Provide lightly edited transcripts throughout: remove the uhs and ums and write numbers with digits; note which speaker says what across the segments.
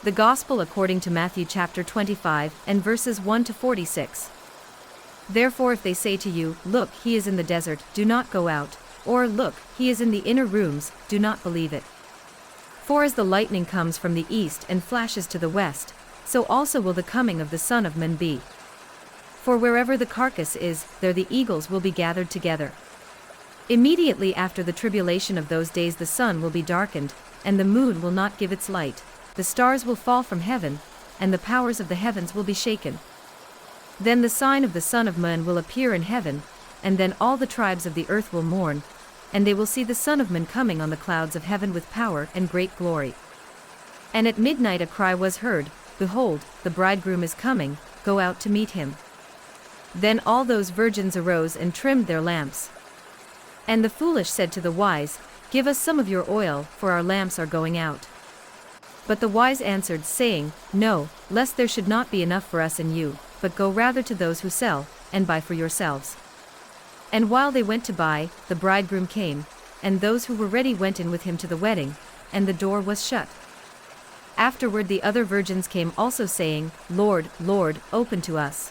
Speaker 1: The Gospel according to Matthew chapter 25 and verses 1 to 46. Therefore if they say to you, Look, he is in the desert, do not go out, or Look, he is in the inner rooms, do not believe it. For as the lightning comes from the east and flashes to the west, so also will the coming of the Son of Man be. For wherever the carcass is, there the eagles will be gathered together. Immediately after the tribulation of those days the sun will be darkened, and the moon will not give its light, the stars will fall from heaven, and the powers of the heavens will be shaken. Then the sign of the Son of Man will appear in heaven, and then all the tribes of the earth will mourn, and they will see the Son of Man coming on the clouds of heaven with power and great glory. And at midnight a cry was heard, Behold, the bridegroom is coming, go out to meet him. Then all those virgins arose and trimmed their lamps. And the foolish said to the wise, Give us some of your oil, for our lamps are going out. But the wise answered, saying, No, lest there should not be enough for us and you, but go rather to those who sell, and buy for yourselves. And while they went to buy, the bridegroom came, and those who were ready went in with him to the wedding, and the door was shut. Afterward the other virgins came also saying, Lord, Lord, open to us.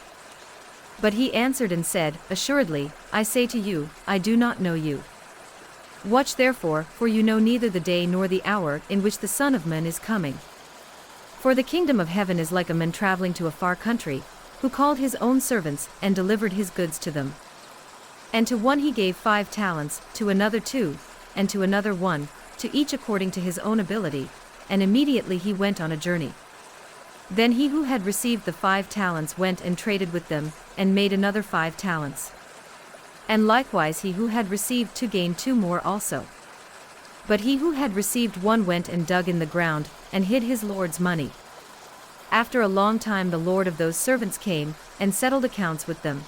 Speaker 1: But he answered and said, Assuredly, I say to you, I do not know you. Watch therefore, for you know neither the day nor the hour in which the Son of Man is coming. For the kingdom of heaven is like a man traveling to a far country, who called his own servants, and delivered his goods to them. And to one he gave 5 talents, to another 2, and to another 1, to each according to his own ability, and immediately he went on a journey. Then he who had received the 5 talents went and traded with them, and made another 5 talents. And likewise he who had received 2 gained 2 more also. But he who had received 1 went and dug in the ground, and hid his Lord's money. After a long time the Lord of those servants came, and settled accounts with them.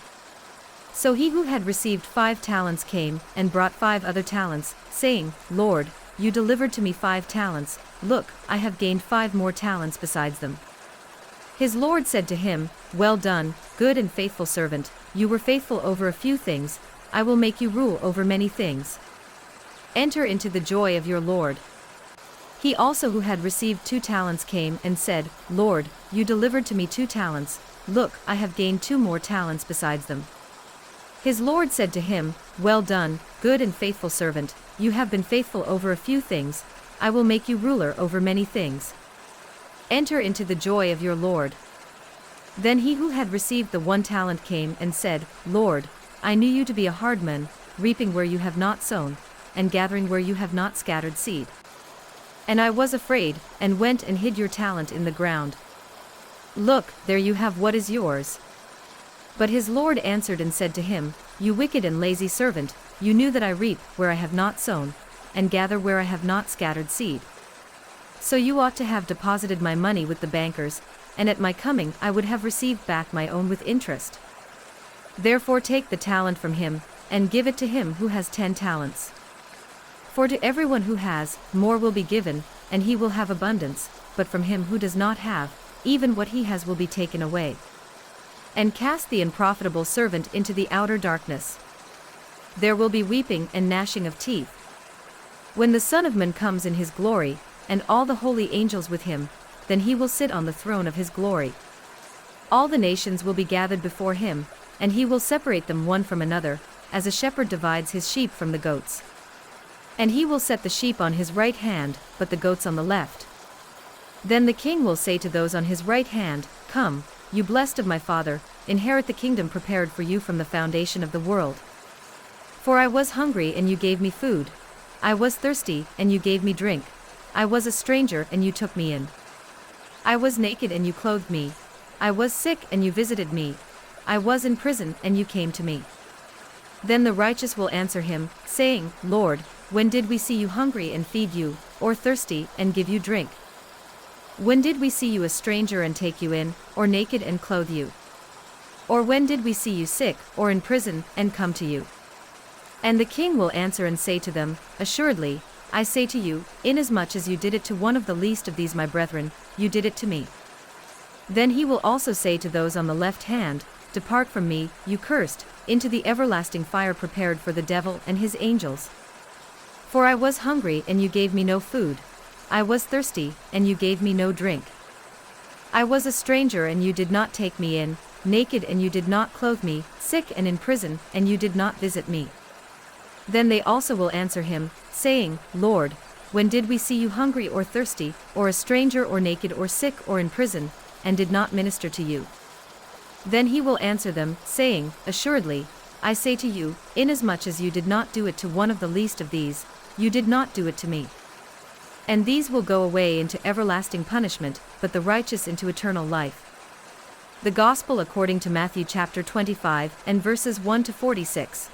Speaker 1: So he who had received 5 talents came, and brought 5 other talents, saying, Lord, you delivered to me 5 talents, look, I have gained 5 more talents besides them. His Lord said to him, Well done, good and faithful servant, you were faithful over a few things, I will make you rule over many things. Enter into the joy of your Lord. He also who had received 2 talents came and said, Lord, you delivered to me 2 talents, look, I have gained 2 more talents besides them. His Lord said to him, Well done, good and faithful servant, you have been faithful over a few things, I will make you ruler over many things. Enter into the joy of your Lord. Then he who had received the 1 talent came and said, Lord, I knew you to be a hard man, reaping where you have not sown, and gathering where you have not scattered seed. And I was afraid, and went and hid your talent in the ground. Look, there you have what is yours. But his Lord answered and said to him, You wicked and lazy servant, you knew that I reap where I have not sown, and gather where I have not scattered seed. So you ought to have deposited my money with the bankers, and at my coming I would have received back my own with interest. Therefore take the talent from him, and give it to him who has 10 talents. For to everyone who has, more will be given, and he will have abundance, but from him who does not have, even what he has will be taken away. And cast the unprofitable servant into the outer darkness. There will be weeping and gnashing of teeth. When the Son of Man comes in his glory, and all the holy angels with him, then he will sit on the throne of his glory. All the nations will be gathered before him, and he will separate them one from another, as a shepherd divides his sheep from the goats. And he will set the sheep on his right hand, but the goats on the left. Then the king will say to those on his right hand, Come, you blessed of my Father, inherit the kingdom prepared for you from the foundation of the world. For I was hungry and you gave me food. I was thirsty and you gave me drink. I was a stranger and you took me in. I was naked and you clothed me. I was sick and you visited me. I was in prison and you came to me. Then the righteous will answer him, saying, Lord, when did we see you hungry and feed you, or thirsty and give you drink? When did we see you a stranger and take you in, or naked and clothe you? Or when did we see you sick, or in prison, and come to you? And the king will answer and say to them, Assuredly, I say to you, inasmuch as you did it to one of the least of these my brethren, you did it to me. Then he will also say to those on the left hand, Depart from me, you cursed, into the everlasting fire prepared for the devil and his angels. For I was hungry and you gave me no food. I was thirsty, and you gave me no drink. I was a stranger and you did not take me in, naked and you did not clothe me, sick and in prison, and you did not visit me. Then they also will answer him, saying, Lord, when did we see you hungry or thirsty, or a stranger or naked or sick or in prison, and did not minister to you? Then he will answer them, saying, Assuredly, I say to you, inasmuch as you did not do it to one of the least of these, you did not do it to me. And these will go away into everlasting punishment, but the righteous into eternal life. The Gospel according to Matthew chapter 25 and verses 1 to 46.